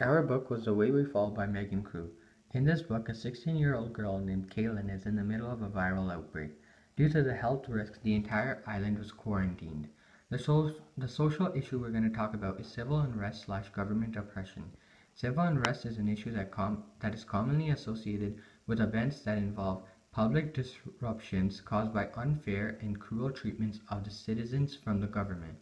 Our book was The Way We Fall by Megan Crew. In this book, a 16-year-old girl named Kaylin is in the middle of a viral outbreak. Due to the health risks, the entire island was quarantined. The social issue we're going to talk about is civil unrest slash government oppression. Civil unrest is an issue that is commonly associated with events that involve public disruptions caused by unfair and cruel treatments of the citizens from the government.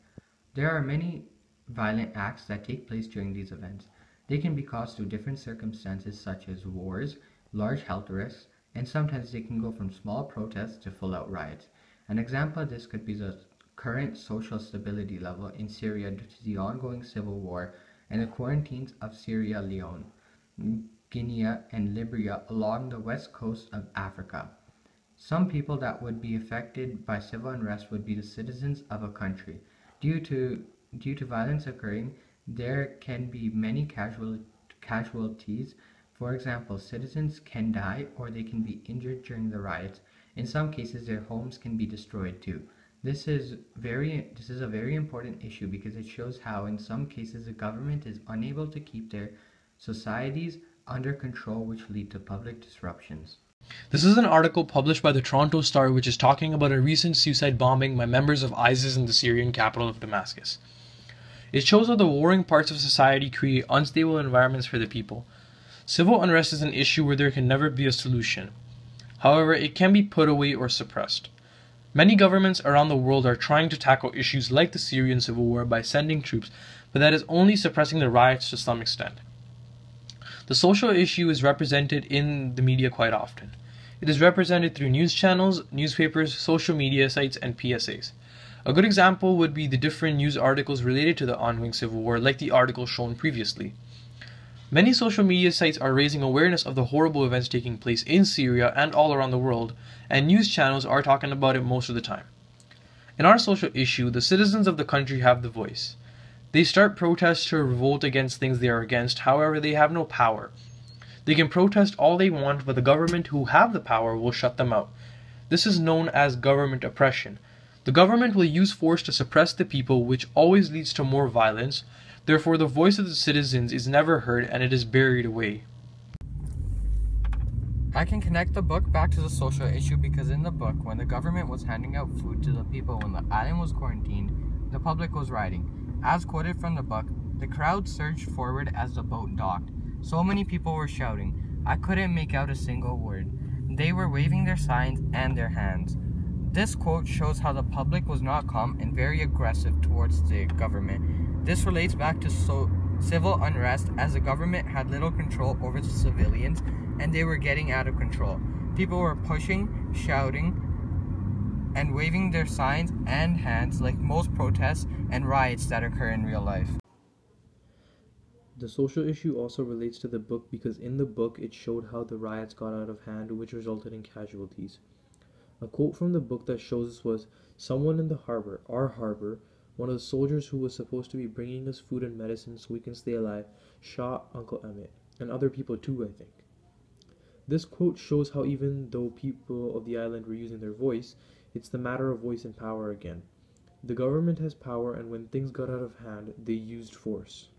There are many violent acts that take place during these events. They can be caused through different circumstances such as wars, large health risks, and sometimes they can go from small protests to full-out riots. An example of this could be the current social stability level in Syria due to the ongoing civil war and the quarantines of Sierra Leone, Guinea, and Libya along the west coast of Africa. Some people that would be affected by civil unrest would be the citizens of a country. Due to due to violence occurring, there can be many casualties. For example, citizens can die or they can be injured during the riots. In some cases, their homes can be destroyed too. This is a very important issue because it shows how in some cases the government is unable to keep their societies under control, which lead to public disruptions. This is an article published by the Toronto Star which is talking about a recent suicide bombing by members of ISIS in the Syrian capital of Damascus. It shows how the warring parts of society create unstable environments for the people. Civil unrest is an issue where there can never be a solution. However, it can be put away or suppressed. Many governments around the world are trying to tackle issues like the Syrian civil war by sending troops, but that is only suppressing the riots to some extent. The social issue is represented in the media quite often. It is represented through news channels, newspapers, social media sites, and PSAs. A good example would be the different news articles related to the ongoing civil war, like the article shown previously. Many social media sites are raising awareness of the horrible events taking place in Syria and all around the world, and news channels are talking about it most of the time. In our social issue, the citizens of the country have the voice. They start protests to revolt against things they are against, however they have no power. They can protest all they want, but the government who have the power will shut them out. This is known as government oppression. The government will use force to suppress the people, which always leads to more violence. Therefore, the voice of the citizens is never heard and it is buried away. I can connect the book back to the social issue because in the book, when the government was handing out food to the people when the island was quarantined, the public was rioting. As quoted from the book, the crowd surged forward as the boat docked. So many people were shouting. I couldn't make out a single word. They were waving their signs and their hands. This quote shows how the public was not calm and very aggressive towards the government. This relates back to civil unrest as the government had little control over the civilians and they were getting out of control. People were pushing, shouting, and waving their signs and hands like most protests and riots that occur in real life. The social issue also relates to the book because in the book it showed how the riots got out of hand, which resulted in casualties. A quote from the book that shows this was, "Someone in the harbor, our harbor, one of the soldiers who was supposed to be bringing us food and medicine so we can stay alive, shot Uncle Emmett, and other people too, I think." This quote shows how even though people of the island were using their voice, it's the matter of voice and power again. The government has power, and when things got out of hand, they used force.